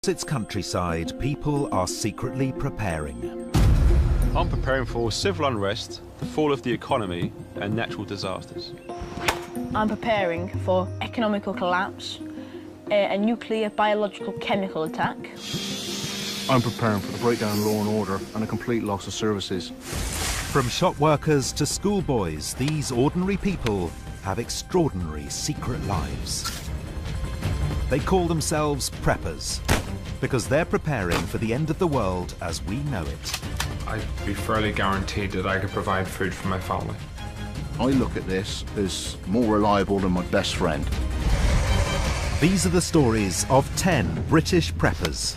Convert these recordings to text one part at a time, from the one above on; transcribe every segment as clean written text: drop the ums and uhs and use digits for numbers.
Across its countryside, people are secretly preparing. I'm preparing for civil unrest, the fall of the economy and natural disasters. I'm preparing for economical collapse, a nuclear, biological, chemical attack. I'm preparing for the breakdown of law and order and a complete loss of services. From shop workers to schoolboys, these ordinary people have extraordinary secret lives. They call themselves preppers because they're preparing for the end of the world as we know it. I'd be fairly guaranteed that I could provide food for my family. I look at this as more reliable than my best friend. These are the stories of 10 British preppers.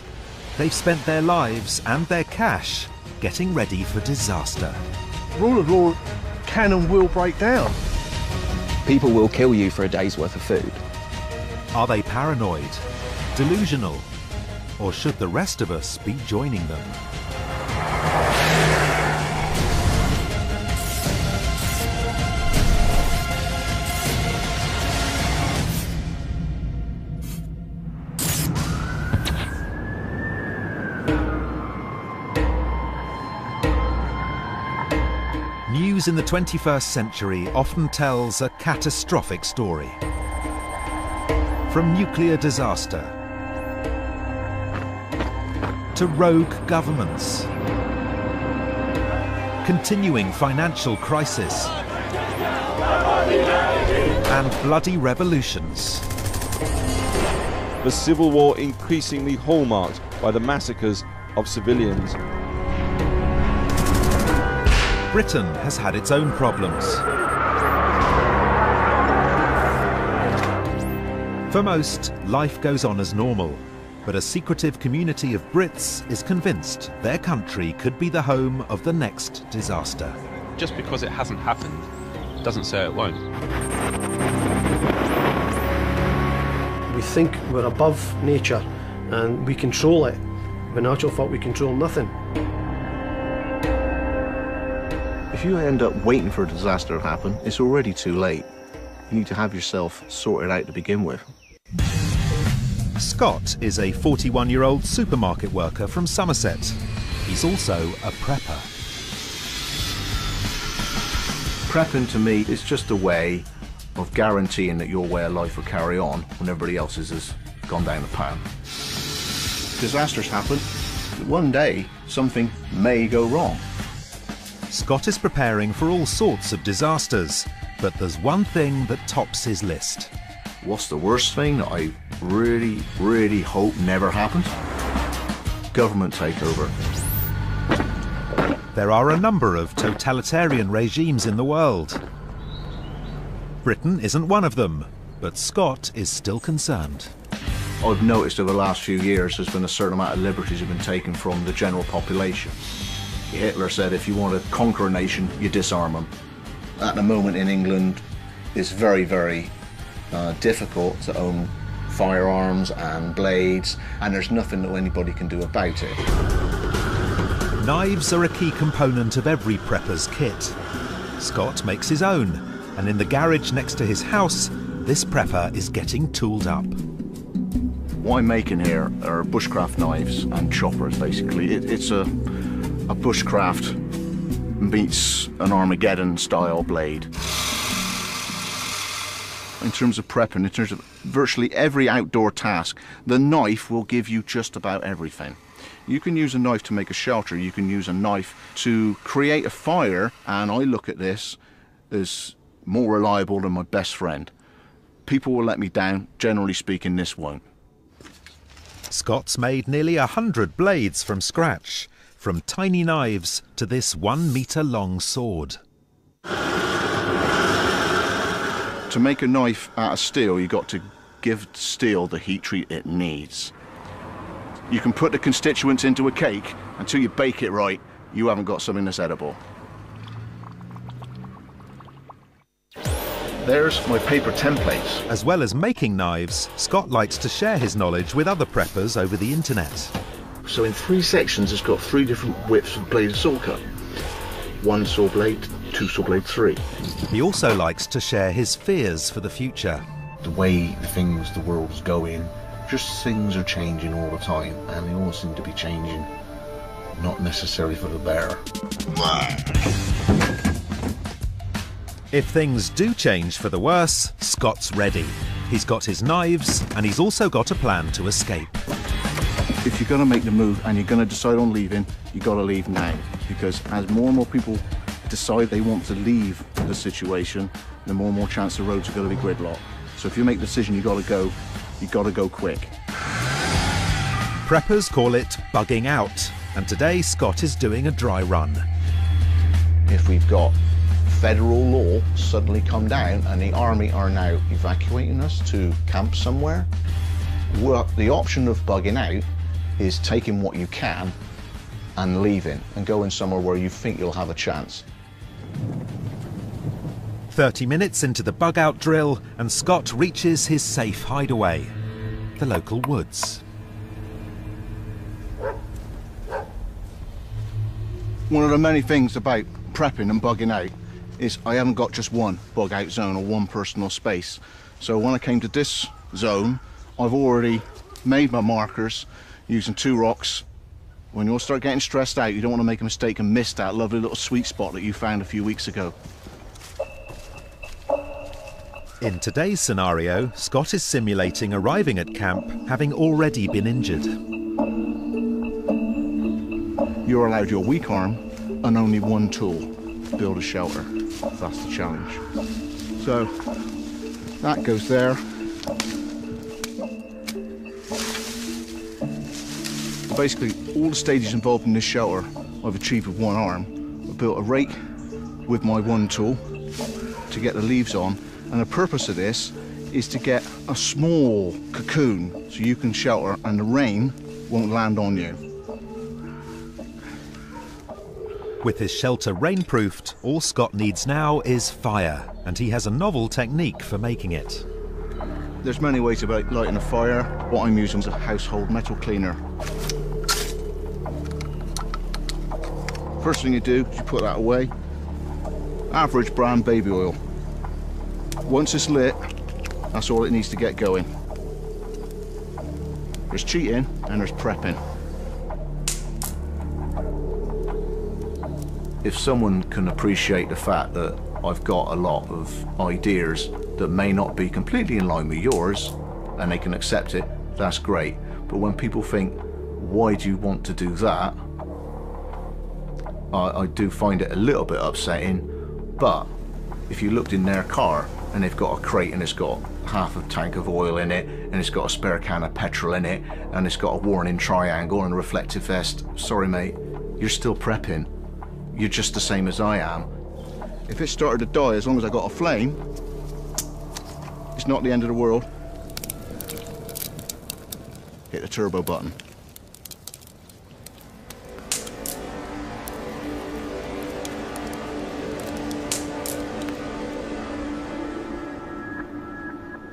They've spent their lives and their cash getting ready for disaster. Rule of law can and will break down. People will kill you for a day's worth of food. Are they paranoid, delusional, or should the rest of us be joining them? News in the 21st century often tells a catastrophic story. From nuclear disaster to rogue governments, continuing financial crisis, and bloody revolutions. The civil war increasingly hallmarked by the massacres of civilians. Britain has had its own problems. For most, life goes on as normal, but a secretive community of Brits is convinced their country could be the home of the next disaster. Just because it hasn't happened doesn't say it won't. We think we're above nature and we control it, but in actual fact we control nothing. If you end up waiting for a disaster to happen, it's already too late. You need to have yourself sorted out to begin with. Scott is a 41-year-old supermarket worker from Somerset. He's also a prepper. Prepping to me is just a way of guaranteeing that your way of life will carry on when everybody else's has gone down the pan. Disasters happen. One day, something may go wrong. Scott is preparing for all sorts of disasters, but there's one thing that tops his list. What's the worst thing that I really, really hope never happens? Government takeover. There are a number of totalitarian regimes in the world. Britain isn't one of them, but Scott is still concerned. I've noticed over the last few years there's been a certain amount of liberties have been taken from the general population. Hitler said if you want to conquer a nation, you disarm them. At the moment in England, it's very, very difficult to own firearms and blades, and there's nothing that anybody can do about it. Knives are a key component of every prepper's kit. Scott makes his own, and in the garage next to his house, this prepper is getting tooled up. What I'm making here are bushcraft knives and choppers, basically. It's a bushcraft meets an Armageddon-style blade. In terms of prepping, in terms of virtually every outdoor task, the knife will give you just about everything. You can use a knife to make a shelter, you can use a knife to create a fire, and I look at this as more reliable than my best friend. People will let me down, generally speaking, this won't. Scott's made nearly 100 blades from scratch, from tiny knives to this 1 metre long sword. To make a knife out of steel, you've got to give steel the heat treat it needs. You can put the constituents into a cake, until you bake it right, you haven't got something that's edible. There's my paper templates. As well as making knives, Scott likes to share his knowledge with other preppers over the internet. So in 3 sections, it's got 3 different widths of blade of saw cut. 1 saw blade, 2 saw blade, 3. He also likes to share his fears for the future. The way the world is going, Just things are changing all the time, and they all seem to be changing, not necessarily for the better. If things do change for the worse, Scott's ready. He's got his knives, and he's also got a plan to escape. If you're going to make the move and you're going to decide on leaving, you've got to leave now. Because as more and more people decide they want to leave the situation, the more and more chance the roads are going to be gridlocked. So if you make the decision you've got to go quick. Preppers call it bugging out, and today Scott is doing a dry run. If we've got federal law suddenly come down and the army are now evacuating us to camp somewhere, well, the option of bugging out is taking what you can and leaving and going somewhere where you think you'll have a chance. 30 minutes into the bug-out drill, and Scott reaches his safe hideaway, the local woods. One of the many things about prepping and bugging out is I haven't got just one bug-out zone or one personal space. So when I came to this zone, I've already made my markers using 2 rocks. When you'll start getting stressed out, you don't want to make a mistake and miss that lovely little sweet spot that you found a few weeks ago. In today's scenario, Scott is simulating arriving at camp having already been injured. You're allowed your weak arm and only one tool to build a shelter. That's the challenge. So that goes there. Basically, all the stages involved in this shelter I've achieved with one arm. I built a rake with my one tool to get the leaves on, and the purpose of this is to get a small cocoon so you can shelter and the rain won't land on you. With his shelter rainproofed, all Scott needs now is fire, and he has a novel technique for making it. There's many ways about lighting a fire. What I'm using is a household metal cleaner. First thing you do is you put that away. Average brand baby oil. Once it's lit, that's all it needs to get going. There's cheating and there's prepping. If someone can appreciate the fact that I've got a lot of ideas that may not be completely in line with yours, and they can accept it, that's great. But when people think, why do you want to do that? I do find it a little bit upsetting. But if you looked in their car and they've got a crate and it's got half a tank of oil in it, and it's got a spare can of petrol in it, and it's got a warning triangle and a reflective vest, sorry mate, you're still prepping. You're just the same as I am. If it started to die, as long as I got a flame, it's not the end of the world. Hit the turbo button.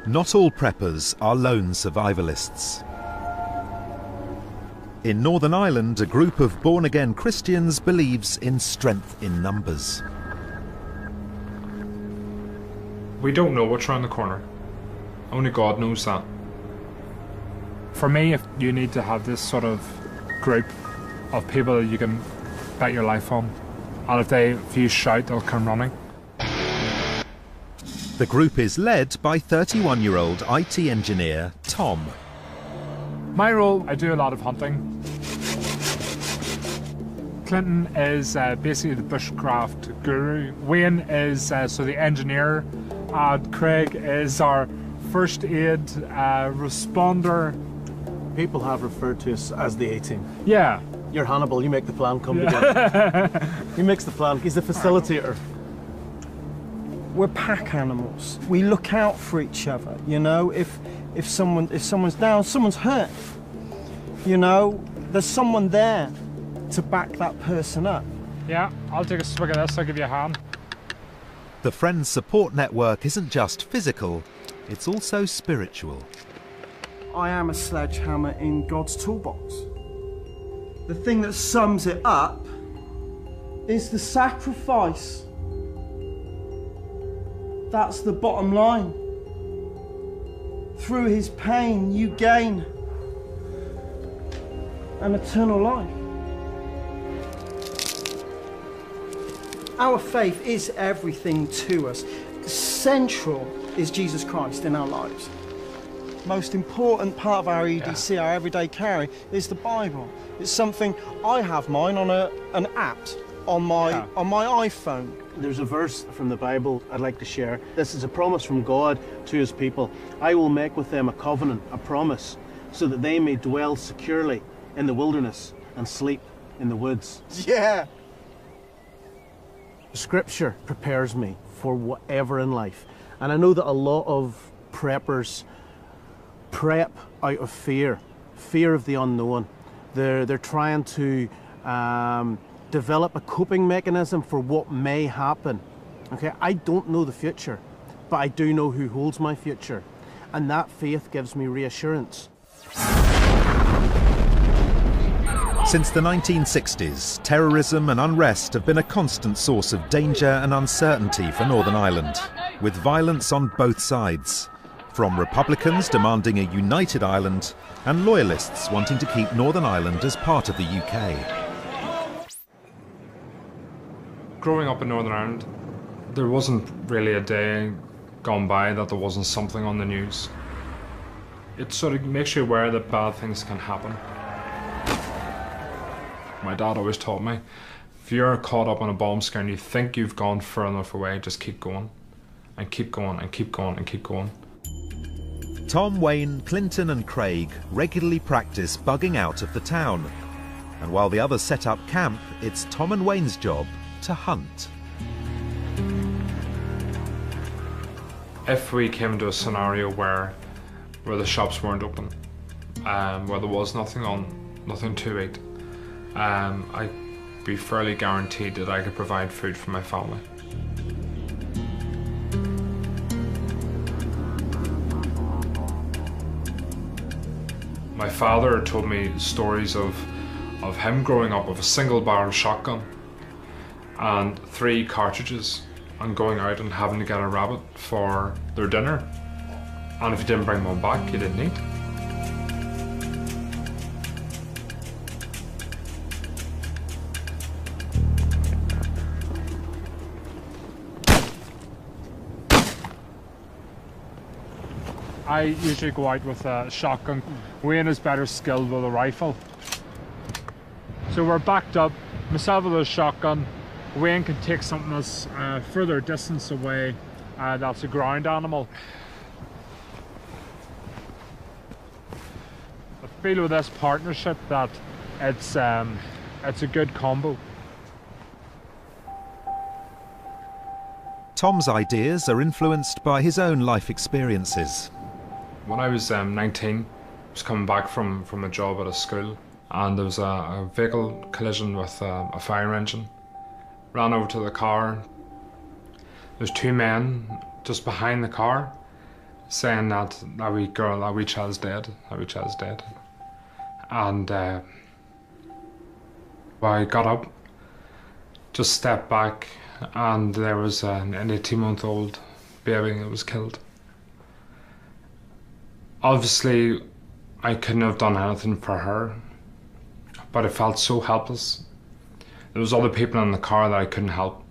Not all preppers are lone survivalists. In Northern Ireland, a group of born-again Christians believes in strength in numbers. We don't know what's around the corner. Only God knows that. For me, if you need to have this sort of group of people that you can bet your life on, and if you shout, they'll come running. The group is led by 31-year-old IT engineer Tom. My role, I do a lot of hunting. Clinton is basically the bushcraft guru. Wayne is the engineer, and Craig is our first aid responder. People have referred to us as the A-Team. Yeah. You're Hannibal, you make the plan come together. He makes the plan, he's the facilitator. We're pack animals. We look out for each other, you know. If someone's down, someone's hurt, you know, there's someone there to back that person up. Yeah, I'll take a swig of this, I'll give you a hand. The Friends support network isn't just physical, it's also spiritual. I am a sledgehammer in God's toolbox. The thing that sums it up is the sacrifice. That's the bottom line. through his pain you gain an eternal life. Our faith is everything to us. Central is Jesus Christ in our lives. Most important part of our EDC, our everyday carry, is the Bible. It's something, I have mine on an app on my iPhone. There's a verse from the Bible I'd like to share. This is a promise from God to his people. I will make with them a covenant, a promise, so that they may dwell securely in the wilderness and sleep in the woods. Yeah. Scripture prepares me for whatever in life. And I know that a lot of preppers prep out of fear of the unknown. They're trying to develop a coping mechanism for what may happen. Okay, I don't know the future, but I do know who holds my future. And that faith gives me reassurance. Since the 1960s, terrorism and unrest have been a constant source of danger and uncertainty for Northern Ireland, with violence on both sides, from Republicans demanding a united Ireland and Loyalists wanting to keep Northern Ireland as part of the UK. Growing up in Northern Ireland, there wasn't really a day gone by that there wasn't something on the news. It sort of makes you aware that bad things can happen. My dad always taught me, if you're caught up on a bomb scare and you think you've gone far enough away, just keep going, and keep going, and keep going, and keep going. Tom, Wayne, Clinton and Craig regularly practice bugging out of the town. And while the others set up camp, it's Tom and Wayne's job to hunt. If we came to a scenario where the shops weren't open, where there was nothing on, nothing to eat, I'd be fairly guaranteed that I could provide food for my family. My father told me stories of him growing up with a single barrel shotgun and 3 cartridges and going out and having to get a rabbit for their dinner. And if you didn't bring one back, you didn't eat. I usually go out with a shotgun. Wayne is better skilled with a rifle. So we're backed up, myself with a shotgun. Wayne can take something that's further distance away, that's a ground animal. I feel with this partnership that it's a good combo. Tom's ideas are influenced by his own life experiences. When I was 19, I was coming back from a job at a school, and there was a vehicle collision with a fire engine. Ran over to the car. There's 2 men just behind the car saying that wee girl, that wee child's dead, that wee child's dead. And I got up, just stepped back, and there was an 18-month-old baby that was killed. Obviously, I couldn't have done anything for her, but I felt so helpless. There was other people in the car that I couldn't help.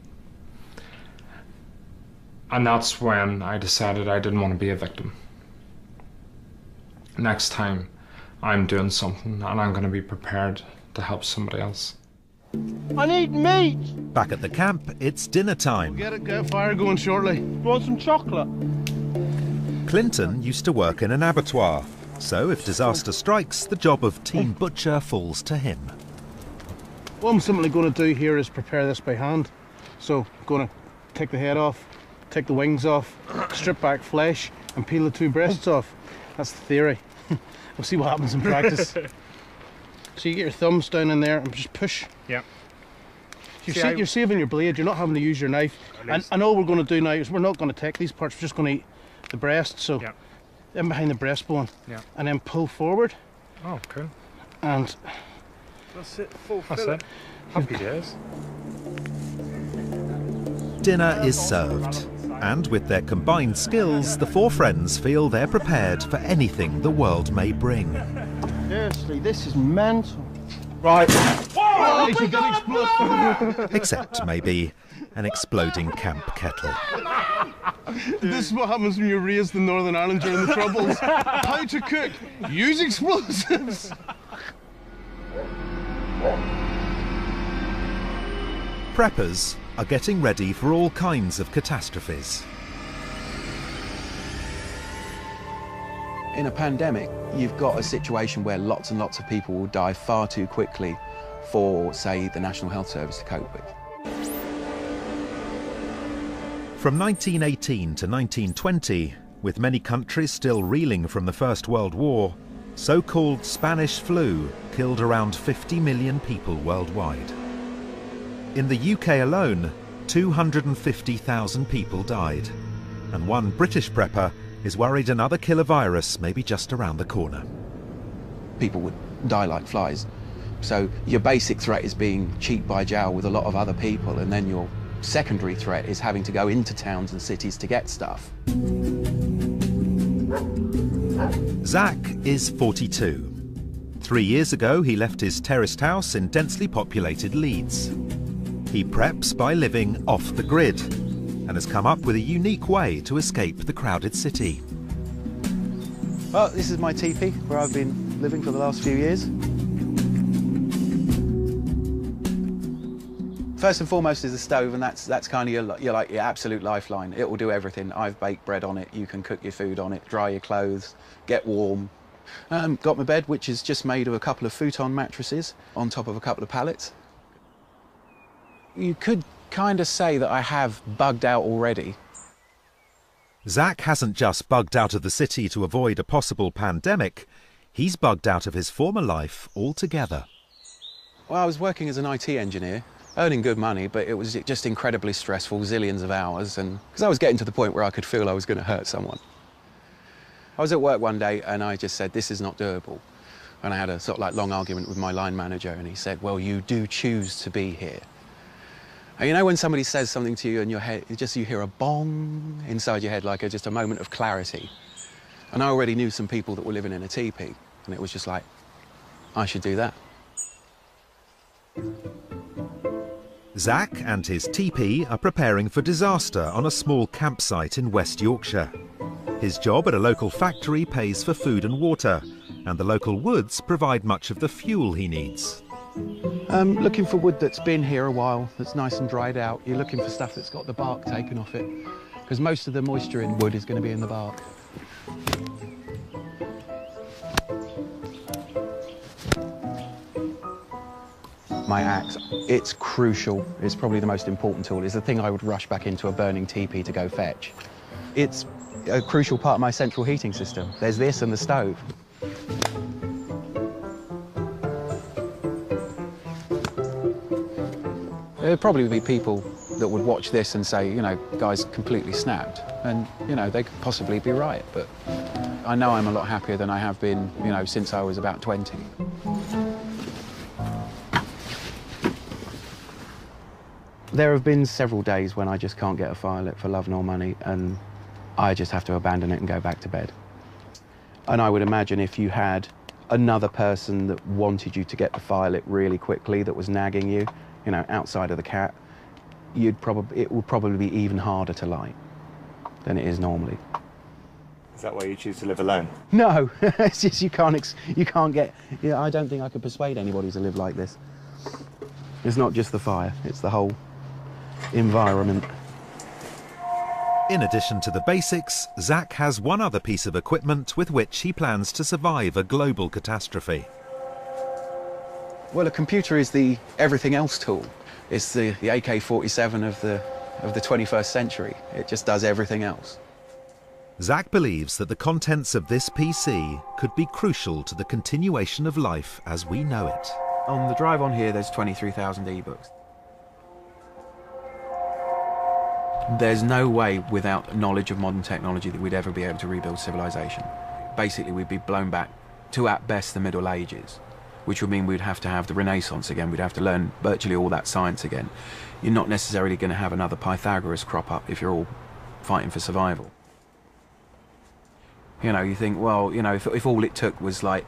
And that's when I decided I didn't want to be a victim. Next time, I'm doing something and I'm going to be prepared to help somebody else. I need meat! Back at the camp, it's dinner time. Get a fire going shortly. Want some chocolate? Clinton used to work in an abattoir, so if disaster strikes, the job of team butcher falls to him. What I'm simply going to do here is prepare this by hand. So I'm going to take the head off, take the wings off, strip back flesh and peel the 2 breasts off. That's the theory. We'll see what happens in practice. So you get your thumbs down in there and just push. Yeah. You're saving your blade, you're not having to use your knife. And all we're going to do now is we're not going to take these parts, we're just going to eat the breast. So in behind the breastbone. Yeah. And then pull forward. Oh, cool. And that's it, full That's fillet. it. Happy days. Dinner is served. And with their combined skills, the four friends feel they're prepared for anything the world may bring. Seriously, this is mental. Right. Except maybe an exploding camp kettle. This is what happens when you raise the Northern Ireland during the Troubles. How to cook? Use explosives. Preppers are getting ready for all kinds of catastrophes. In a pandemic, you've got a situation where lots and lots of people will die far too quickly for, say, the National Health Service to cope with. From 1918 to 1920, with many countries still reeling from the First World War, so-called Spanish flu killed around 50 million people worldwide. In the UK alone, 250,000 people died, and one British prepper is worried another killer virus may be just around the corner. People would die like flies. So your basic threat is being cheek by jowl with a lot of other people, and then your secondary threat is having to go into towns and cities to get stuff. Zach is 42. 3 years ago, he left his terraced house in densely populated Leeds. He preps by living off the grid and has come up with a unique way to escape the crowded city. Well, this is my teepee where I've been living for the last few years. First and foremost is the stove, and that's kind of your absolute lifeline. It will do everything. I've baked bread on it, you can cook your food on it, dry your clothes, get warm. Got my bed, which is just made of a couple of futon mattresses on top of a couple of pallets. You could kind of say that I have bugged out already. Zach hasn't just bugged out of the city to avoid a possible pandemic, he's bugged out of his former life altogether. Well, I was working as an IT engineer, earning good money, but it was just incredibly stressful, zillions of hours, and because I was getting to the point where I could feel I was going to hurt someone. I was at work one day and I just said, this is not doable. And I had a sort of like long argument with my line manager, and he said, well, you do choose to be here. And you know when somebody says something to you in your head, you hear a bong inside your head, like just a moment of clarity. And I already knew some people that were living in a teepee, and it was just like, I should do that. Zach and his teepee are preparing for disaster on a small campsite in West Yorkshire. His job at a local factory pays for food and water, and the local woods provide much of the fuel he needs. Looking for wood that's been here a while, that's nice and dried out. You're looking for stuff that's got the bark taken off it, because most of the moisture in wood is going to be in the bark. My axe, it's crucial. It's probably the most important tool. It's the thing I would rush back into a burning teepee to go fetch. It's a crucial part of my central heating system. There's this and the stove. There'd probably be people that would watch this and say, you know, guy's completely snapped. And, you know, they could possibly be right, but I know I'm a lot happier than I have been, you know, since I was about 20. There have been several days when I just can't get a fire lit for love nor money, and I just have to abandon it and go back to bed. And I would imagine if you had another person that wanted you to get the fire lit really quickly, that was nagging you, you know, outside of the cat, it would probably be even harder to light than it is normally. Is that why you choose to live alone? No, it's just you can't get. You know, I don't think I could persuade anybody to live like this. It's not just the fire; it's the whole environment. In addition to the basics, Zach has one other piece of equipment with which he plans to survive a global catastrophe. Well, a computer is the everything else tool. It's the AK-47 of the 21st century. It just does everything else. Zach believes that the contents of this PC could be crucial to the continuation of life as we know it. On the drive on here, there's 23,000 ebooks. There's no way without knowledge of modern technology that we'd ever be able to rebuild civilization. Basically, we'd be blown back to, at best, the Middle Ages, which would mean we'd have to have the Renaissance again. We'd have to learn virtually all that science again. You're not necessarily going to have another Pythagoras crop up if you're all fighting for survival. You know, you think, well, you know, if all it took was like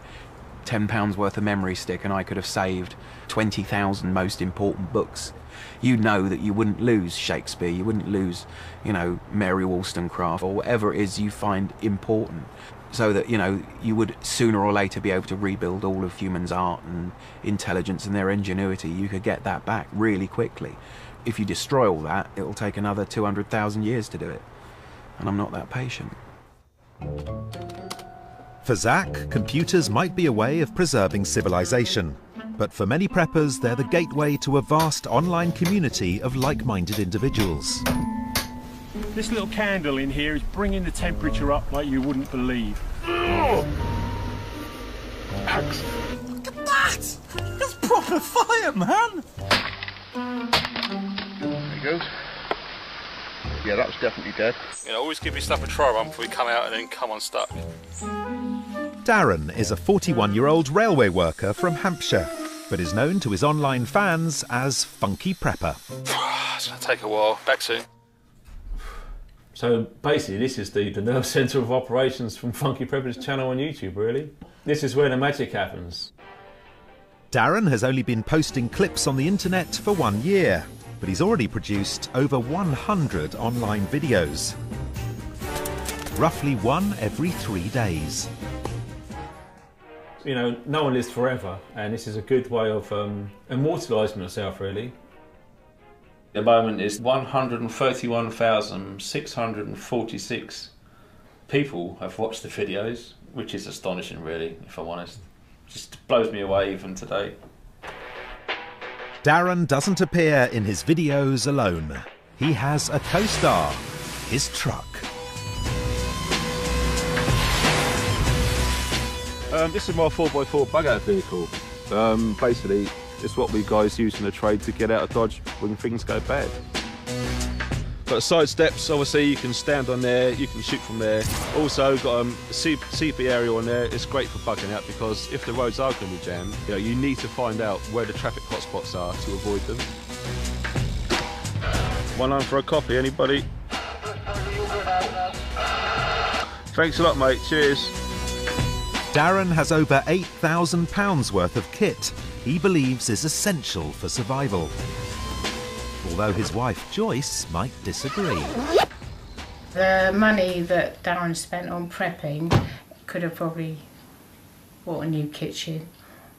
£10 worth of memory stick and I could have saved 20,000 most important books, you know that you wouldn't lose Shakespeare, you wouldn't lose, you know, Mary Wollstonecraft or whatever it is you find important, so that, you know, you would sooner or later be able to rebuild all of humans' art and intelligence and their ingenuity. You could get that back really quickly. If you destroy all that, it'll take another 200,000 years to do it, and I'm not that patient. For Zach, computers might be a way of preserving civilization, but for many preppers, they're the gateway to a vast online community of like-minded individuals. This little candle in here is bringing the temperature up like you wouldn't believe. Look at that! That's proper fire, man! There he goes. Yeah, that was definitely dead. You know, always give your stuff a try run before you come out and then come unstuck. Darren is a 41-year-old railway worker from Hampshire, but is known to his online fans as Funky Prepper. It's going to take a while. Back soon. So basically this is the nerve centre of operations from Funky Prepper's channel on YouTube, really. This is where the magic happens. Darren has only been posting clips on the internet for 1 year, but he's already produced over 100 online videos. Roughly one every 3 days. You know, no one lives forever, and this is a good way of immortalising myself, really. The moment is 131,646 people have watched the videos, which is astonishing, really, if I'm honest. Just blows me away even today. Darren doesn't appear in his videos alone. He has a co-star, his truck. This is my 4x4 bug-out vehicle. Basically, it's what we guys use in the trade to get out of Dodge when things go bad. Got side steps, obviously you can stand on there, you can shoot from there. Also got a CP area on there. It's great for bugging out because if the roads are going to be jammed, you know, you need to find out where the traffic hotspots are to avoid them. One on for a coffee, anybody? Thanks a lot, mate. Cheers. Darren has over £8,000 worth of kit he believes is essential for survival. Although his wife Joyce might disagree. The money that Darren spent on prepping could have probably bought a new kitchen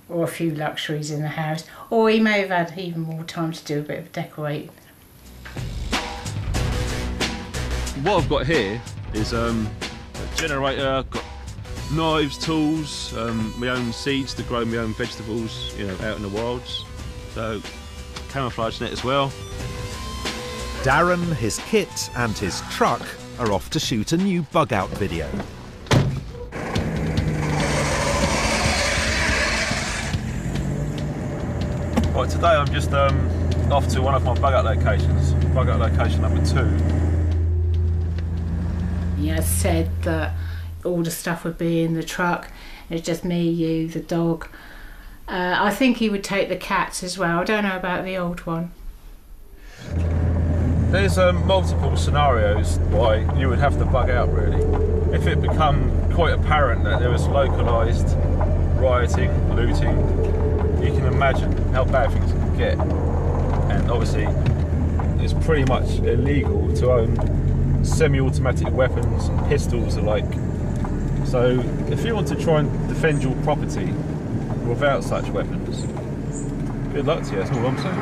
or a few luxuries in the house, or he may have had even more time to do a bit of decorating. What I've got here is a generator, got knives, tools, my own seeds to grow my own vegetables, you know, out in the wilds. So, camouflage net as well. Darren, his kit and his truck are off to shoot a new bug-out video. Right, today I'm just off to one of my bug-out locations, bug-out location number 2. He has said that all the stuff would be in the truck. It's just me, you, the dog. I think he would take the cats as well. I don't know about the old one. There's multiple scenarios why you would have to bug out, really. If it become quite apparent that there was localised rioting, looting, you can imagine how bad things could get. And obviously, it's pretty much illegal to own semi-automatic weapons and pistols alike. So if you want to try and defend your property without such weapons, good luck to you, that's all I'm saying.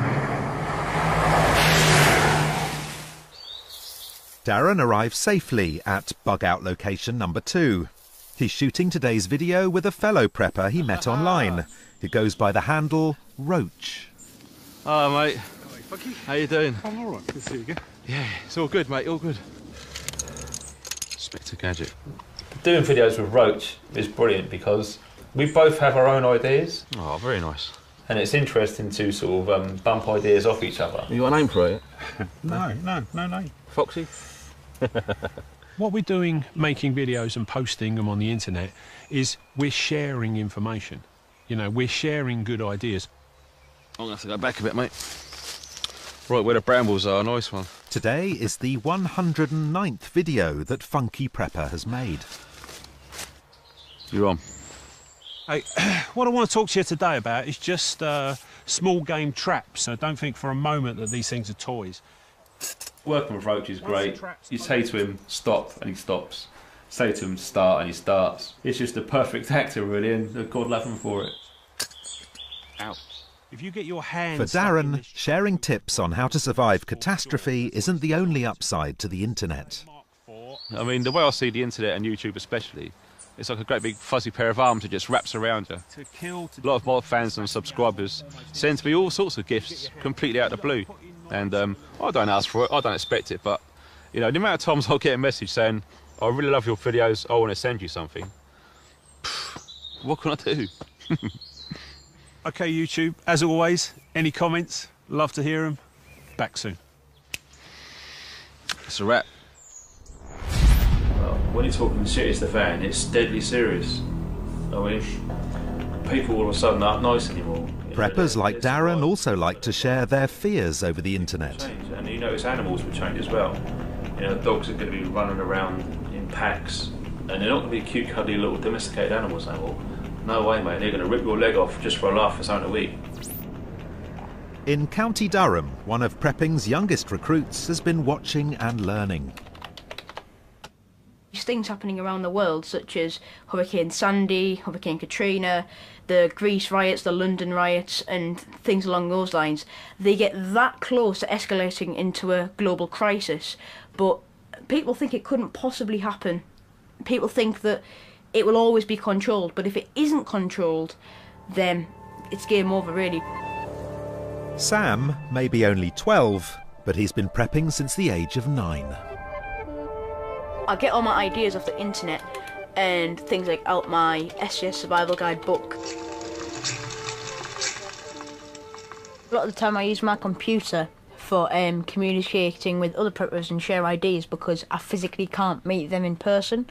Darren arrives safely at bug-out location number 2. He's shooting today's video with a fellow prepper he met online. It goes by the handle Roach. Hello, mate. How you doing? I'm all right. Good to see you again. Yeah, it's all good, mate, all good. Spectre Gadget. Doing videos with Roach is brilliant because we both have our own ideas. Oh, very nice. And it's interesting to sort of bump ideas off each other. You got a name for it? No name. Foxy? What we're doing, making videos and posting them on the internet, is we're sharing information. You know, we're sharing good ideas. I'm going to have to go back a bit, mate. Right where the brambles are, nice one. Today is the 109th video that Funky Prepper has made. You're on. Hey, what I want to talk to you today about is just small game traps. I don't think for a moment that these things are toys. Working with Roach is great. You say to him, stop, and he stops. Say to him, start, and he starts. It's just a perfect actor, really, and God love him for it. Ow. If you get your hands... For Darren, sharing tips on how to survive catastrophe isn't the only upside to the internet. I mean, the way I see the internet and YouTube especially, it's like a great big fuzzy pair of arms that just wraps around you. A lot of my fans and subscribers send me all sorts of gifts completely out of the blue. And I don't ask for it, I don't expect it, but you know, the amount of times I'll get a message saying, I really love your videos, I want to send you something. What can I do? Okay, YouTube, as always, any comments? Love to hear them. Back soon. It's a wrap. Well, when you're talking shit as the fan, it's deadly serious. I mean, people all of a sudden aren't nice anymore. Preppers like Darren also like to share their fears over the internet. And you notice animals will change as well. You know, dogs are going to be running around in packs, and they're not going to be cute, cuddly little domesticated animals anymore. No way, mate. They're going to rip your leg off just for a laugh for something to eat. In County Durham, one of prepping's youngest recruits has been watching and learning. There's things happening around the world, such as Hurricane Sandy, Hurricane Katrina, the Greece riots, the London riots, and things along those lines. They get that close to escalating into a global crisis, but people think it couldn't possibly happen. People think that it will always be controlled, but if it isn't controlled, then it's game over, really. Sam may be only 12, but he's been prepping since the age of 9. I get all my ideas off the internet and things like out my SCS Survival Guide book. A lot of the time I use my computer for communicating with other preppers and share ideas because I physically can't meet them in person.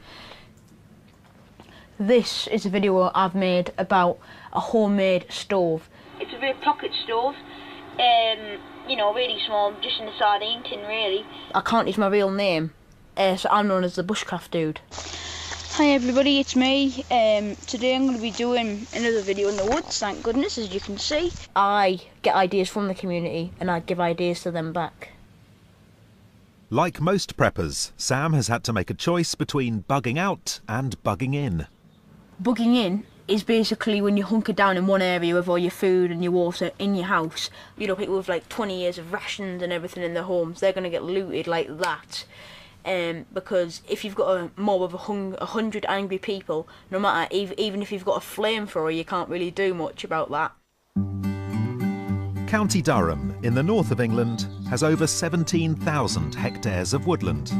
This is a video I've made about a homemade stove. It's a real pocket stove, you know, really small, just in the sardine tin really. I can't use my real name, so I'm known as the Bushcraft Dude. Hi everybody, it's me. Today I'm going to be doing another video in the woods, thank goodness, as you can see. I get ideas from the community and I give ideas to them back. Like most preppers, Sam has had to make a choice between bugging out and bugging in. Bugging in is basically when you hunker down in one area with all your food and your water in your house. You know, people with like 20 years of rations and everything in their homes, they're going to get looted like that. Because if you've got a mob of 100 angry people, no matter, even if you've got a flamethrower, you can't really do much about that. County Durham, in the north of England, has over 17,000 hectares of woodland.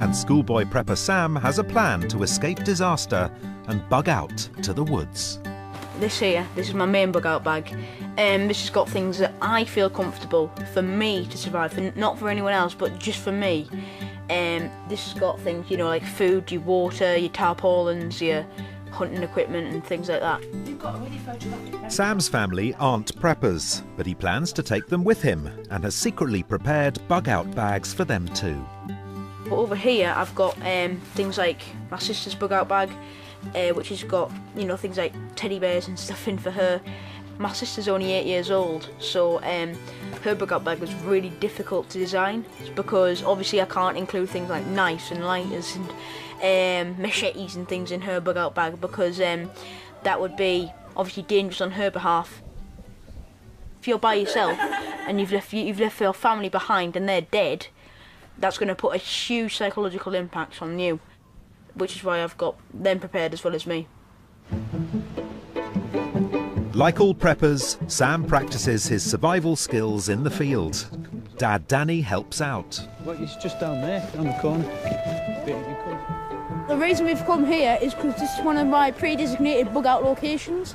And schoolboy prepper Sam has a plan to escape disaster and bug out to the woods. This is my main bug out bag. This has got things that I feel comfortable for me to survive, not for anyone else, but just for me. This has got things, you know, like food, your water, your tarpaulins, your hunting equipment and things like that. Sam's family aren't preppers, but he plans to take them with him and has secretly prepared bug out bags for them too. But over here I've got things like my sister's bug out bag, which has got, you know, things like teddy bears and stuff in for her. My sister's only 8 years old, so her bug out bag was really difficult to design because obviously I can't include things like knives and lighters and machetes and things in her bug out bag because that would be obviously dangerous on her behalf. If you're by yourself and you've left your family behind and they're dead, that's going to put a huge psychological impact on you, which is why I've got them prepared as well as me. Like all preppers, Sam practices his survival skills in the field. Dad Danny helps out. Well, it's just down there, down the corner. The reason we've come here is because this is one of my pre-designated bug-out locations.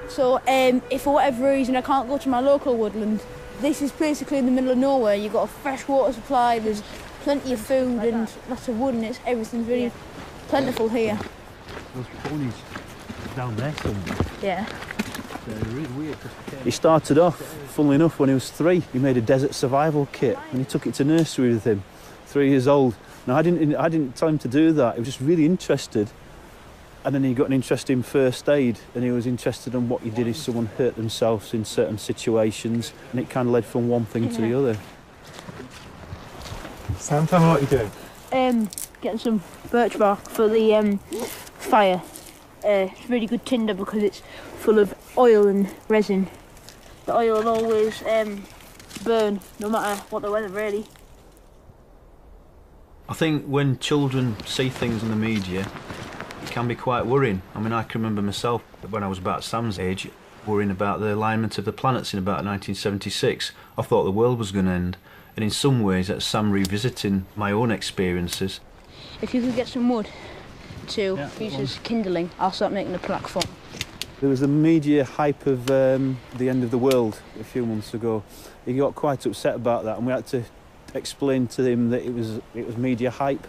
So if for whatever reason I can't go to my local woodland, this is basically in the middle of nowhere. You've got a fresh water supply, there's plenty of food and lots of wood, and everything's really plentiful here. Those ponies down there somewhere. Yeah. He started off, funnily enough, when he was 3. He made a desert survival kit and he took it to nursery with him, 3 years old. Now, I didn't tell him to do that. He was just really interested. And then he got an interest in first aid, and he was interested in what you did if someone hurt themselves in certain situations, and it kind of led from one thing to the other. Sam, tell me what you're doing. Getting some birch bark for the fire. It's really good tinder because it's full of oil and resin. The oil will always burn, no matter what the weather, really. I think when children see things in the media, it can be quite worrying. I mean, I can remember myself, when I was about Sam's age, worrying about the alignment of the planets in about 1976. I thought the world was going to end. And in some ways, that's Sam revisiting my own experiences. If you could get some wood to use as kindling, I'll start making a platform. There was the media hype of the end of the world a few months ago. He got quite upset about that, and we had to explain to him that it was media hype.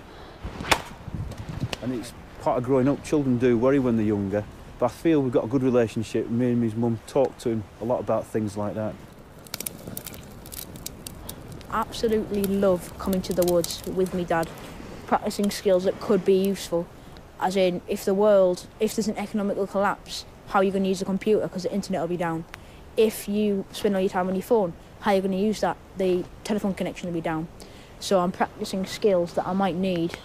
And it's part of growing up. Children do worry when they're younger, but I feel we've got a good relationship. Me and his mum talk to him a lot about things like that. Absolutely love coming to the woods with me dad, practicing skills that could be useful. As in, if there's an economical collapse, how are you going to use the computer because the internet will be down? If you spend all your time on your phone, how are you going to use that? The telephone connection will be down. So I'm practicing skills that I might need.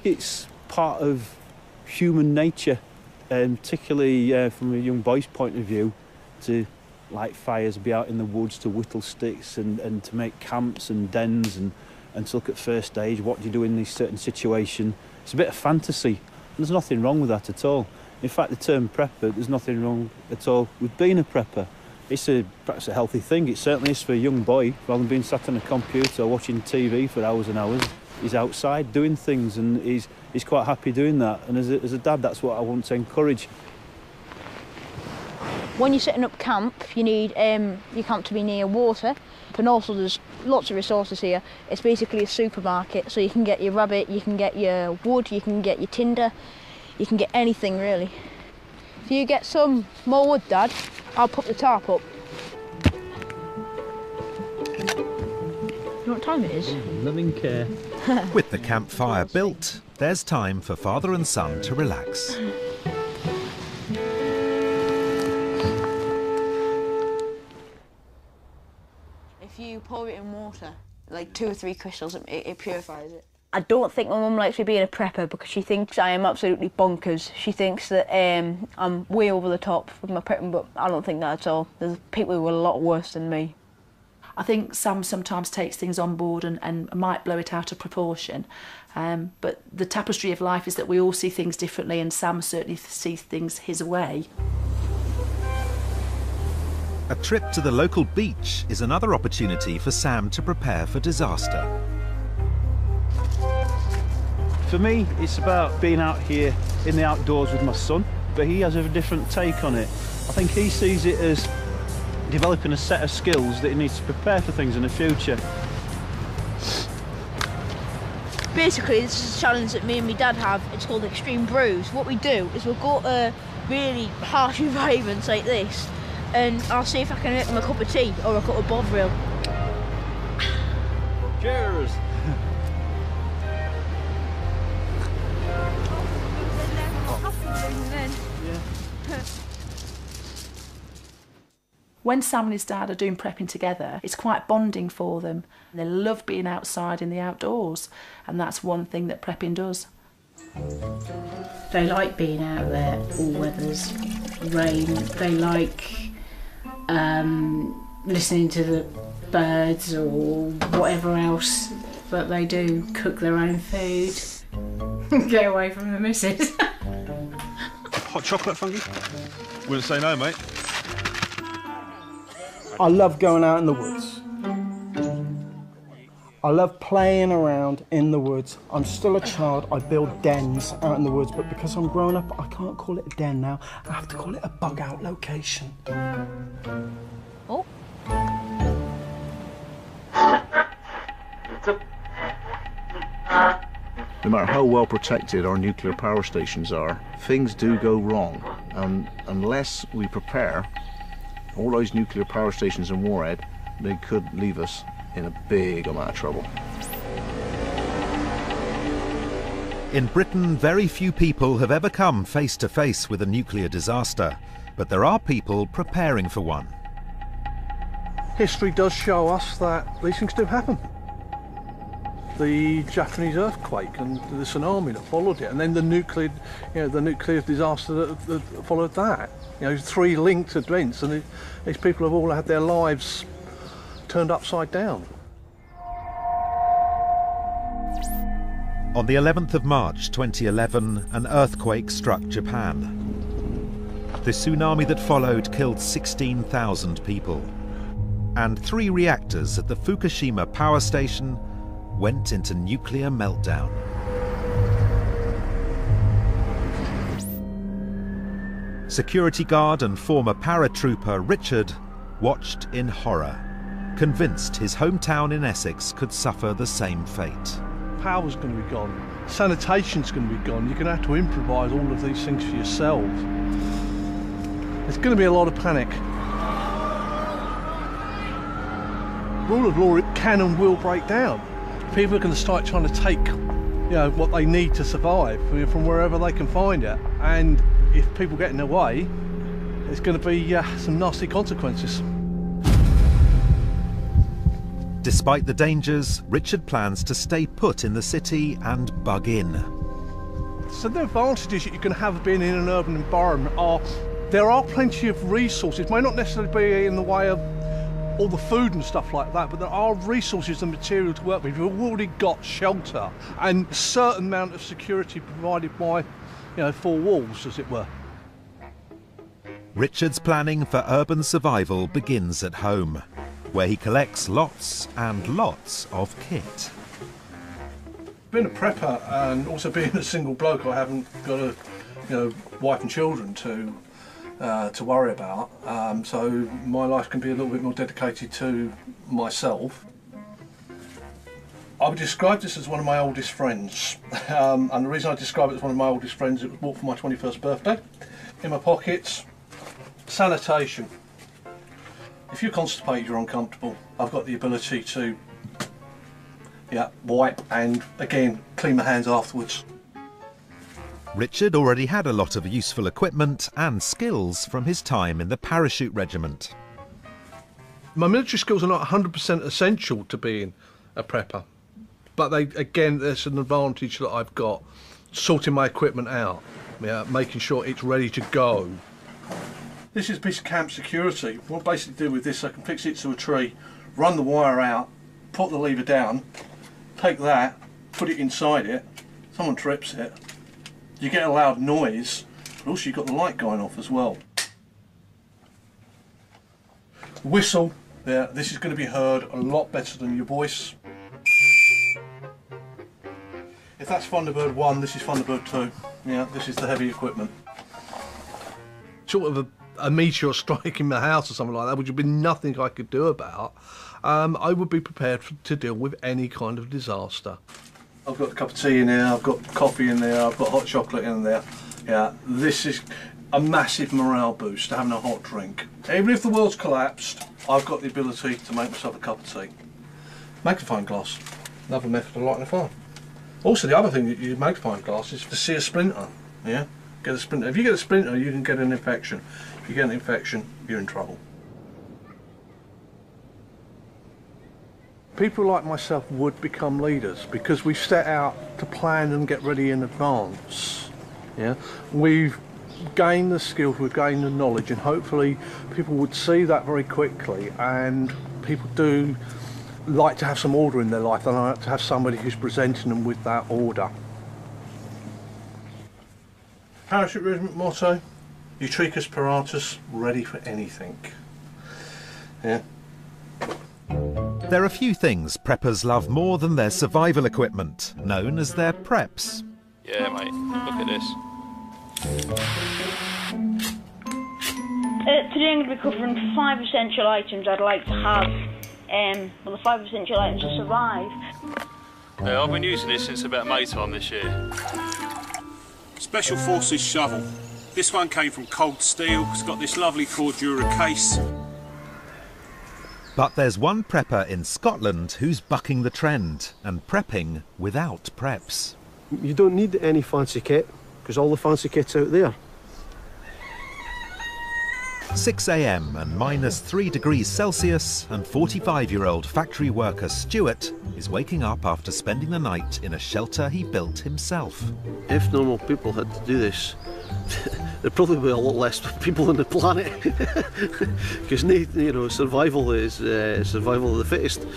It's part of human nature, and particularly from a young boy's point of view, to light fires, be out in the woods, to whittle sticks and to make camps and dens and to look at first aid, what do you do in these certain situations. It's a bit of fantasy, and there's nothing wrong with that at all. In fact, the term prepper, there's nothing wrong at all with being a prepper. Perhaps a healthy thing. It certainly is for a young boy, rather than being sat on a computer watching TV for hours and hours. He's outside doing things, and he's quite happy doing that. And as a dad, that's what I want to encourage. When you're setting up camp, you need your camp to be near water, and also there's lots of resources here. It's basically a supermarket, so you can get your rabbit, you can get your wood, you can get your tinder, you can get anything really. If you get some more wood, Dad, I'll put the tarp up. You know what time it is? Loving care. With the campfire built, there's time for father and son to relax. If you pour it in water, like 2 or 3 crystals, it purifies it. I don't think my mum likes me being a prepper because she thinks I am absolutely bonkers. She thinks that I'm way over the top with my prepping, but I don't think that at all. There's people who are a lot worse than me. I think Sam sometimes takes things on board and might blow it out of proportion. But the tapestry of life is that we all see things differently, and Sam certainly sees things his way. A trip to the local beach is another opportunity for Sam to prepare for disaster. For me, it's about being out here in the outdoors with my son, but he has a different take on it. I think he sees it as developing a set of skills that he needs to prepare for things in the future. Basically, this is a challenge that me and my dad have. It's called Extreme Brews. What we do is we'll go to really harsh environments like this, and I'll see if I can make them a cup of tea or a cup of Bovril. Cheers! When Sam and his dad are doing prepping together, it's quite bonding for them. They love being outside in the outdoors, and that's one thing that prepping does. They like being out there, all weathers, rain. They like listening to the birds or whatever else that they do, cook their own food. Get away from the missus. Hot chocolate, Funky? Wouldn't say no, mate. I love going out in the woods. I love playing around in the woods. I'm still a child, I build dens out in the woods, but because I'm grown up, I can't call it a den now. I have to call it a bug out location. Oh. No matter how well protected our nuclear power stations are, things do go wrong. And unless we prepare all those nuclear power stations in warhead, they could leave us in a big amount of trouble. In Britain, very few people have ever come face to face with a nuclear disaster, but there are people preparing for one. History does show us that these things do happen. The Japanese earthquake and the tsunami that followed it, and then the nuclear disaster that followed that. You know, 3 linked events, and these people have all had their lives turned upside down. On the 11th of March 2011, an earthquake struck Japan. The tsunami that followed killed 16,000 people. And 3 reactors at the Fukushima power station went into nuclear meltdown. Security guard and former paratrooper Richard watched in horror, convinced his hometown in Essex could suffer the same fate. Power's going to be gone, sanitation's going to be gone, you're going to have to improvise all of these things for yourself. There's going to be a lot of panic. Rule of law, it can and will break down. People are going to start trying to take, what they need to survive from wherever they can find it, and if people get in their way, there's going to be some nasty consequences. Despite the dangers, Richard plans to stay put in the city and bug in. So the advantages that you can have being in an urban environment are, there are plenty of resources, may not necessarily be in the way of all the food and stuff like that, but there are resources and material to work with. You've already got shelter and a certain amount of security provided by, 4 walls, as it were. Richard's planning for urban survival begins at home, where he collects lots and lots of kit. Being a prepper and also being a single bloke, I haven't got a wife and children to worry about, so my life can be a little bit more dedicated to myself. I would describe this as one of my oldest friends, and the reason I describe it as one of my oldest friends, it was bought for my 21st birthday. In my pockets, sanitation. If you're constipated, you're uncomfortable, I've got the ability to wipe and again clean my hands afterwards. Richard already had a lot of useful equipment and skills from his time in the parachute regiment. My military skills are not 100% essential to being a prepper, but there's an advantage that I've got, sorting my equipment out, making sure it's ready to go. This is a piece of camp security. What I basically do with this, I can fix it to a tree, run the wire out, put the lever down, take that, put it inside it, someone trips it, you get a loud noise, but also you've got the light going off as well. Whistle, this is going to be heard a lot better than your voice. If that's Thunderbird 1, this is Thunderbird 2. This is the heavy equipment. Sort of a meteor striking my house or something like that, which would be nothing I could do about. I would be prepared to deal with any kind of disaster. I've got a cup of tea in there, I've got coffee in there, I've got hot chocolate in there. This is a massive morale boost, having a hot drink. Even if the world's collapsed, I've got the ability to make myself a cup of tea. Magnifying glass, another method of lighting a fire. Also, the other thing that you use magnifying glass is to see a splinter. Get a splinter. If you get a splinter, you can get an infection. If you get an infection, you're in trouble. People like myself would become leaders because we set out to plan and get ready in advance. We've gained the skills, we've gained the knowledge, and hopefully people would see that very quickly, and people do like to have some order in their life. They like to have somebody who's presenting them with that order. Parachute Regiment motto, Utricus Paratus, ready for anything. There are few things preppers love more than their survival equipment, known as their preps. Yeah, mate, look at this. Today I'm going to be covering 5 essential items I'd like to have. The 5 essential items to survive. I've been using this since about May time this year. Special Forces shovel. This one came from Cold Steel. It's got this lovely Cordura case. But there's one prepper in Scotland who's bucking the trend and prepping without preps. You don't need any fancy kit, because all the fancy kit's out there. 6 a.m. and -3 degrees Celsius, and 45-year-old factory worker Stuart is waking up after spending the night in a shelter he built himself. If normal people had to do this, there'd probably be a lot less people on the planet. Because survival is survival of the fittest.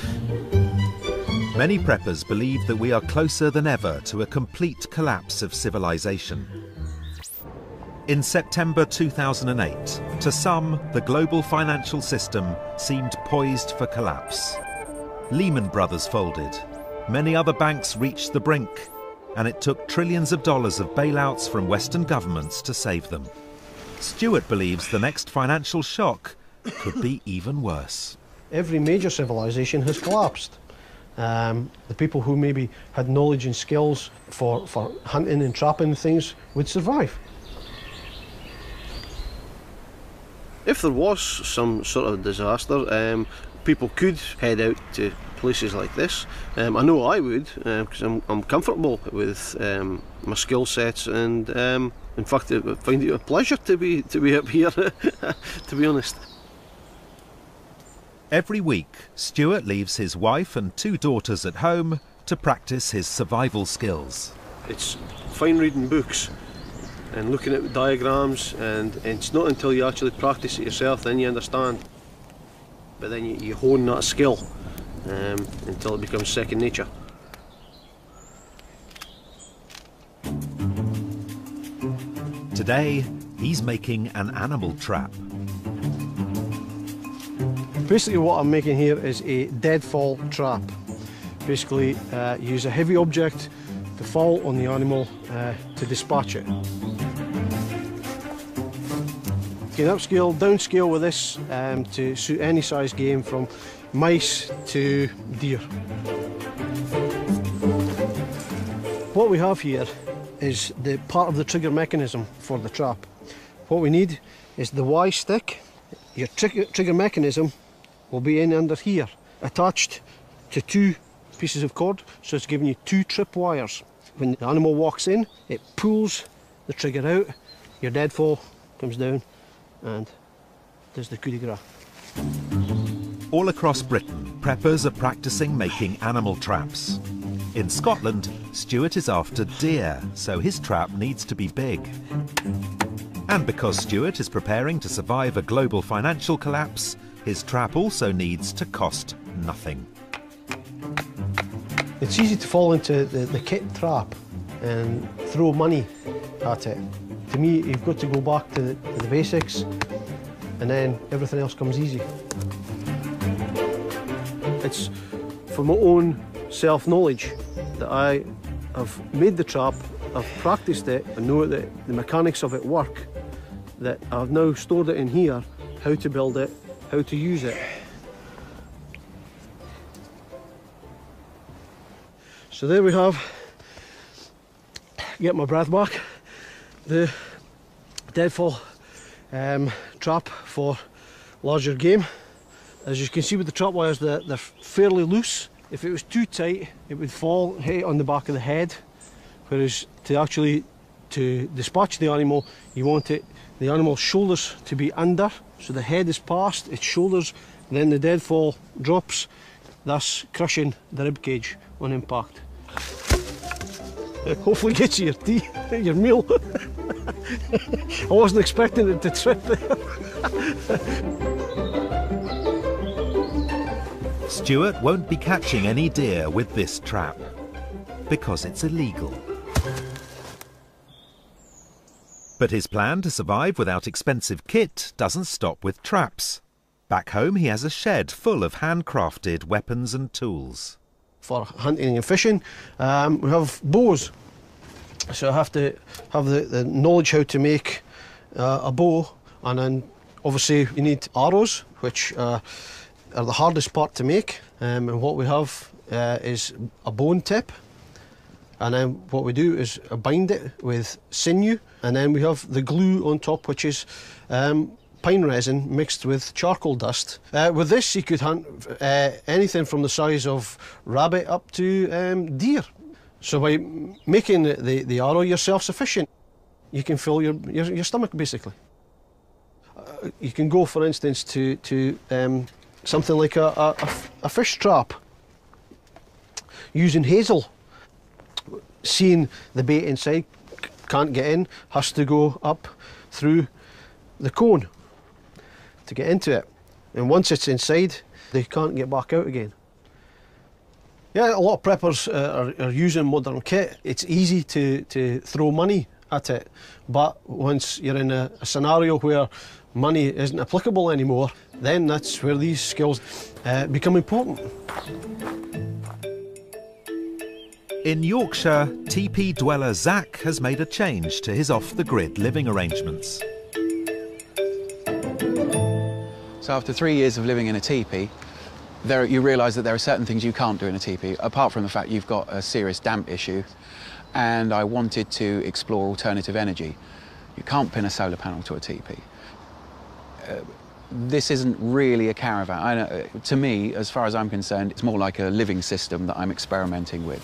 Many preppers believe that we are closer than ever to a complete collapse of civilization. In September 2008, to some, the global financial system seemed poised for collapse. Lehman Brothers folded, many other banks reached the brink, and it took trillions of dollars of bailouts from Western governments to save them. Stuart believes the next financial shock could be even worse. Every major civilization has collapsed. The people who maybe had knowledge and skills for hunting and trapping things would survive. If there was some sort of disaster, people could head out to places like this. I know I would, because I'm comfortable with my skill sets, and in fact I find it a pleasure to be up here, to be honest. Every week, Stuart leaves his wife and 2 daughters at home to practice his survival skills. It's fine reading books and looking at diagrams, and it's not until you actually practice it yourself then you understand. But then you hone that skill until it becomes second nature. Today, he's making an animal trap. Basically what I'm making here is a deadfall trap. Basically use a heavy object to fall on the animal to dispatch it. You can upscale, downscale with this to suit any size game from mice to deer. What we have here is the part of the trigger mechanism for the trap. What we need is the Y stick. Your trigger mechanism will be in under here, attached to 2 pieces of cord, so it's giving you 2 trip wires. When the animal walks in, it pulls the trigger out, your deadfall comes down and does the coup de grace. All across Britain, preppers are practicing making animal traps. In Scotland, Stuart is after deer, so his trap needs to be big. And because Stuart is preparing to survive a global financial collapse, his trap also needs to cost nothing. It's easy to fall into the kit trap and throw money at it. To me, you've got to go back to the basics, and then everything else comes easy. It's for my own self-knowledge that I have made the trap, I've practiced it, I know that the mechanics of it work, that I've now stored it in here, how to build it, how to use it. So there we have, get my breath back, the deadfall trap for larger game. As you can see with the trap wires, they're fairly loose. If it was too tight, it would fall, hit on the back of the head. Whereas to dispatch the animal, you want the animal's shoulders to be under, so the head is past, its shoulders, and then the deadfall drops, thus crushing the rib cage on impact. Hopefully gets you your tea, your meal. I wasn't expecting it to trip there. Stuart won't be catching any deer with this trap, because it's illegal. But his plan to survive without expensive kit doesn't stop with traps. Back home he has a shed full of handcrafted weapons and tools. For hunting and fishing, we have bows. So I have to have the knowledge how to make a bow, and then obviously you need arrows, which are the hardest part to make. And what we have is a bone tip, and then what we do is bind it with sinew, and then we have the glue on top, which is pine resin mixed with charcoal dust. With this you could hunt anything from the size of rabbit up to deer. So by making the arrow, you're self-sufficient. You can fill your stomach, basically. You can go, for instance, to something like a fish trap using hazel. Seeing the bait inside, can't get in, has to go up through the cone to get into it. And once it's inside, they can't get back out again. Yeah, a lot of preppers are using modern kit. It's easy to throw money at it, but once you're in a scenario where money isn't applicable anymore, then that's where these skills become important. In Yorkshire, teepee dweller Zach has made a change to his off-the-grid living arrangements. So after 3 years of living in a teepee, you realise that there are certain things you can't do in a teepee, apart from the fact you've got a serious damp issue, and I wanted to explore alternative energy. You can't pin a solar panel to a teepee. This isn't really a caravan. To me, as far as I'm concerned, it's more like a living system that I'm experimenting with.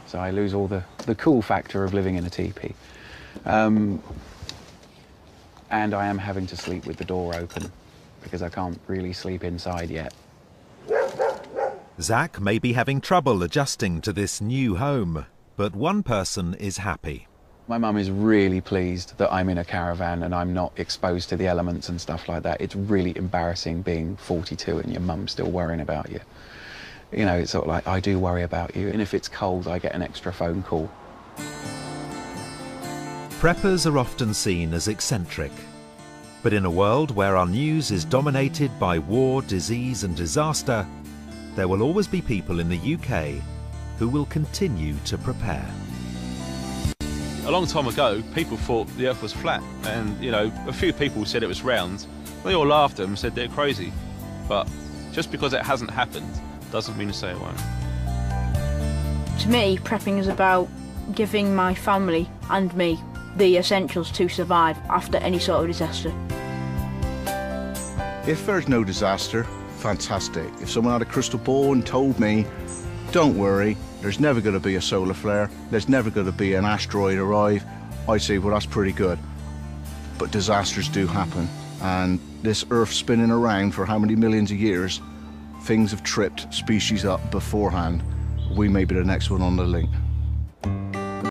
So I lose all the cool factor of living in a teepee. And I am having to sleep with the door open because I can't really sleep inside yet. Zach may be having trouble adjusting to this new home, but one person is happy. My mum is really pleased that I'm in a caravan and I'm not exposed to the elements and stuff like that. It's really embarrassing being 42 and your mum's still worrying about you. You know, it's sort of like, I do worry about you, and if it's cold, I get an extra phone call. Preppers are often seen as eccentric, but in a world where our news is dominated by war, disease and disaster, there will always be people in the UK who will continue to prepare. A long time ago, people thought the Earth was flat, and you know, a few people said it was round. They all laughed at them and said they're crazy. But just because it hasn't happened doesn't mean to say it won't. To me, prepping is about giving my family and me the essentials to survive after any sort of disaster. If there's no disaster, fantastic. If someone had a crystal ball and told me, don't worry, there's never going to be a solar flare, there's never going to be an asteroid arrive, I'd say, well, that's pretty good. But disasters do happen, and this Earth spinning around for how many millions of years, things have tripped species up beforehand. We may be the next one on the link.